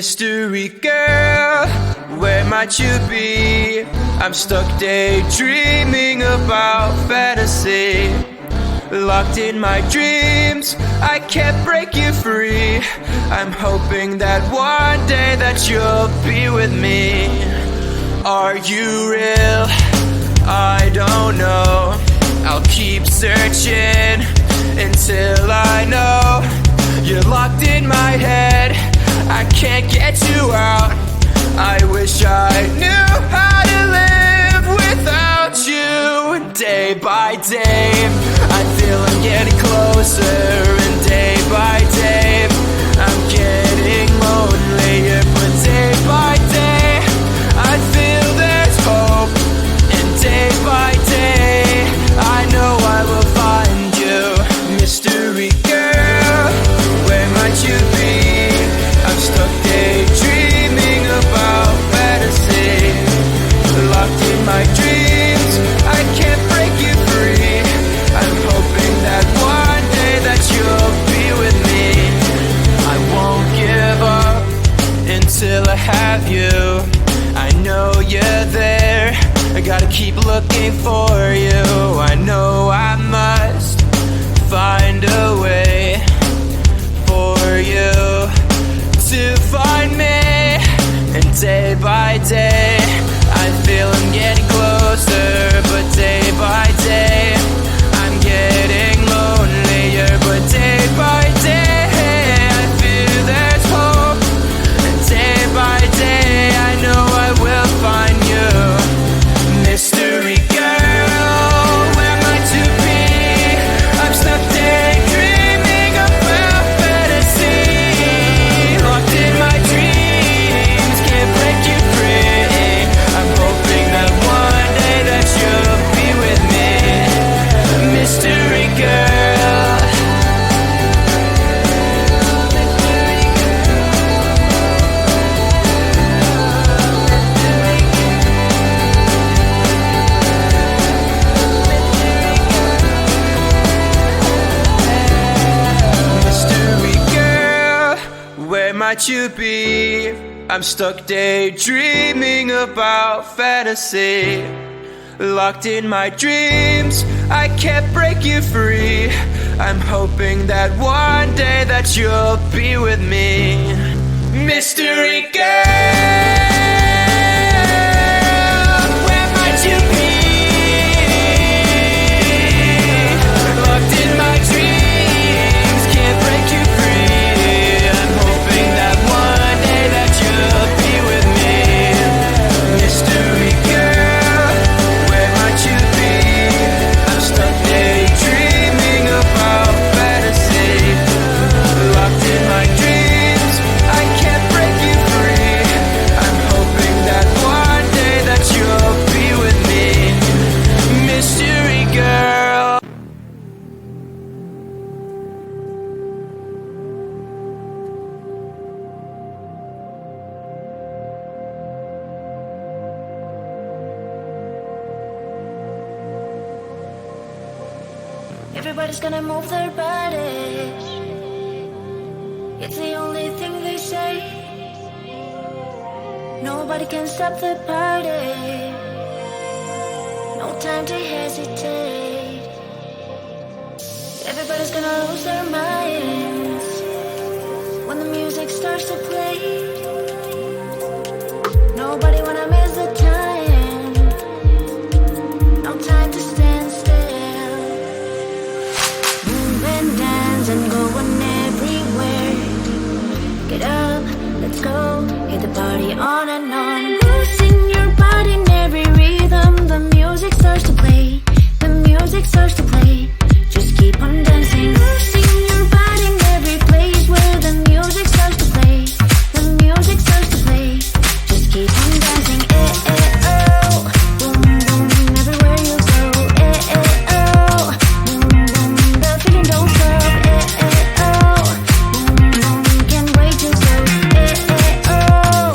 Mystery girl, where might you be? I'm stuck daydreaming about fantasy. Locked in my dreams, I can't break you free. I'm hoping that one day that you'll be with me. Are you real? I don't know. I'll keep searching until I know. You're locked in my head, I can't get you out. I wish I knew how to live without you. Day by day, I feel I'm getting closer. And day by day, I'm getting lonelier. But day by day, I feel there's hope. And day by day, I know I will find you. Mystery girl, where might you be? I'm stuck daydreaming about fantasy. Locked in my dreams, I can't break you free. I'm hoping that one day that you'll be with me. I won't give up until I have you. I know you're there, I gotta keep looking for you. I know I must find a way for you to find me. And day by day, I feel I'm getting closer. But day by day, I'm getting lonelier. But day by day, I feel there's hope. And day by day, I know I will find you. Mystery girl, where might you be? I'm stuck daydreaming about fantasy. Locked in my dreams, can't break you free. I'm hoping that one day that you'll be with me. Mystery girl. Mystery girl, where might you be? I'm stuck daydreaming about fantasy. Locked in my dreams, I can't break you free. I'm hoping that one day that you'll be with me. Mystery girl, where might you be? Locked in my dreams, can't break you free. I'm hoping that one day that you'll be with me. Mystery girl, where might you be? I'm stuck daydreaming about fantasy. Locked in my dreams, I can't break you free. I'm hoping that one day that you'll be with me. Mystery girl. Everybody's gonna move their bodies. It's the only thing they say. Nobody can stop the party. No time to hesitate. Everybody's gonna lose their minds when the music starts to play. Nobody wanna miss the time. No time to stand still. Move and dance and go on everywhere. Get up, let's go, hit the party on and on. Losing your body in every rhythm. The music starts to play. The music starts to play. Just keep on dancing. Losing your body in every place where the music starts to play. The music starts to play. Just keep on dancing. Eh, eh, oh. Boom, boom, everywhere you go. Eh, eh, oh. Boom, boom, the feeling don't stop. Eh, eh, oh. Boom, boom, can't wait to go. Eh, eh, oh.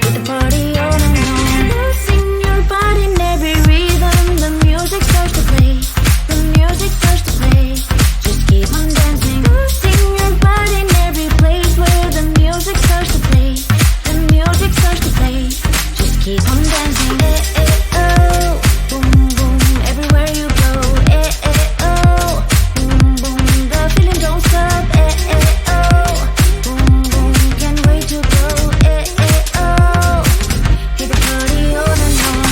With the party on and on. Losing your body in every rhythm. The music starts to play. The music starts to play. Just keep on dancing. Oh, boom boom, everywhere you go. Oh, boom boom, the feeling don't stop. Oh, boom boom, can't wait to go. Oh, keep the party on and on.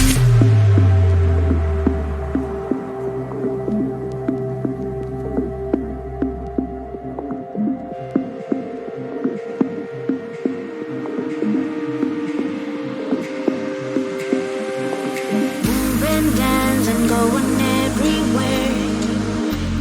Moving, dancing, going everywhere.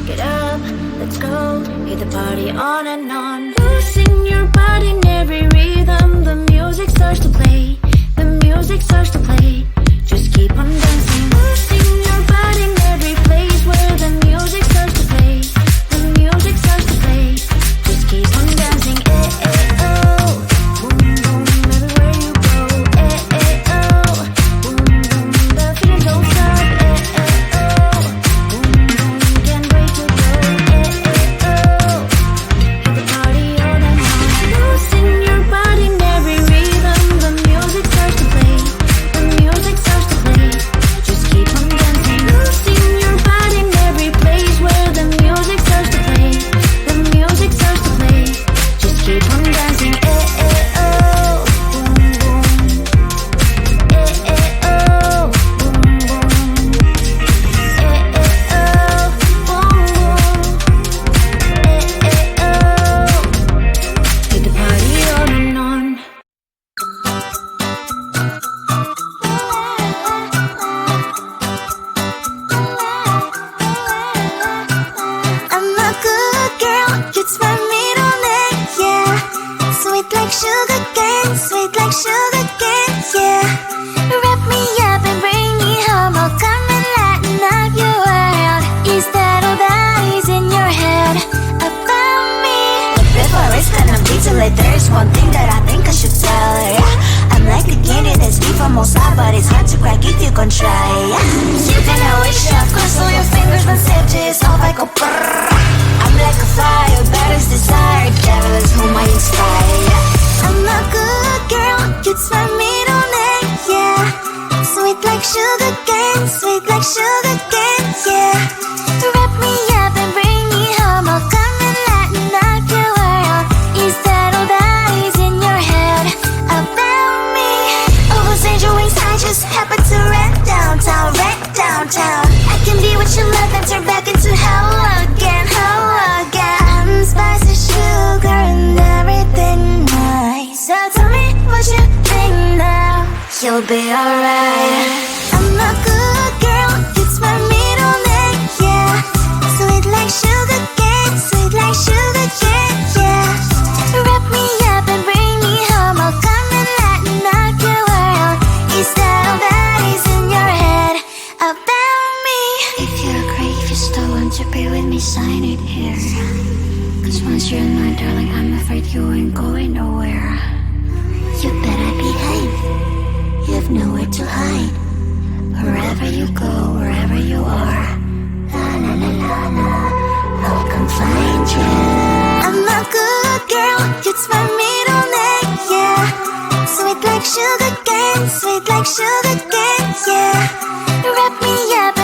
Get up, let's go. Hit the party on and on. Losing your body in every rhythm. The music starts to play. The music starts to play. Just keep on dancing. Losing your body in every place where the music starts to play. The music starts to play. Just keep on dancing. Oh. Boom boom, everywhere you go. Oh. Boom boom, the feeling don't stop. Oh. Boom boom, can't wait to go. Oh. Hit the party on and on. Losing your body in every rhythm. The music starts to play. The music starts to play. Just keep on dancing. Losing your body in every place where the music starts to play. The music starts to play. Just keep on dancing. Oh. Boom boom. Oh. Boom boom. Oh. Boom boom. Oh. Hit the party on and on. I'm a good girl, it's my middle name, yeah. Sweet like sugar cane, sweet like sugar cane, yeah. Wrap me up and bring me home, I'll come and lighten up your world. Is that all that is in your head about me? But before it's gonna be too late, there's one thing that I think I should tell her, yeah. I'm like the candy that's deep from outside, but it's hard to crack if you can try, yeah. You can wish, of course, all your fingers when safety is off, I go brrrr. I'm like a fire, battles desire, devil is whom I inspire, yeah. I'm a good girl, it's my middle name, yeah. Sweet like sugar cane, sweet like sugar cane, yeah. Wrap me up and bring me home, I'll come and lighten up your world. Is that all that is in your head about me? Over angel wings, I just happen to rent downtown, rent downtown. I can be what you love and turn back into hell again, hell again. I'm spicy sugar and everything nice. So tell me what you think now. You'll be alright. I'm a good girl, it's my middle name, yeah. Sweet like sugar cane, sweet like sugar cane, yeah. Wrap me up and bring me home, I'll come and lighten up your world. Is that all that is in your head about me? If you agree, if you still want to be with me, sign it here. Cause once you're mine, darling, I'm afraid you ain't going nowhere. You better behave, you've nowhere to hide. Wherever you go, wherever you are, la la la la la, I'll come find you. I'm a good girl, it's my middle name, yeah. Sweet like sugar cane, sweet like sugar cane, yeah. Wrap me up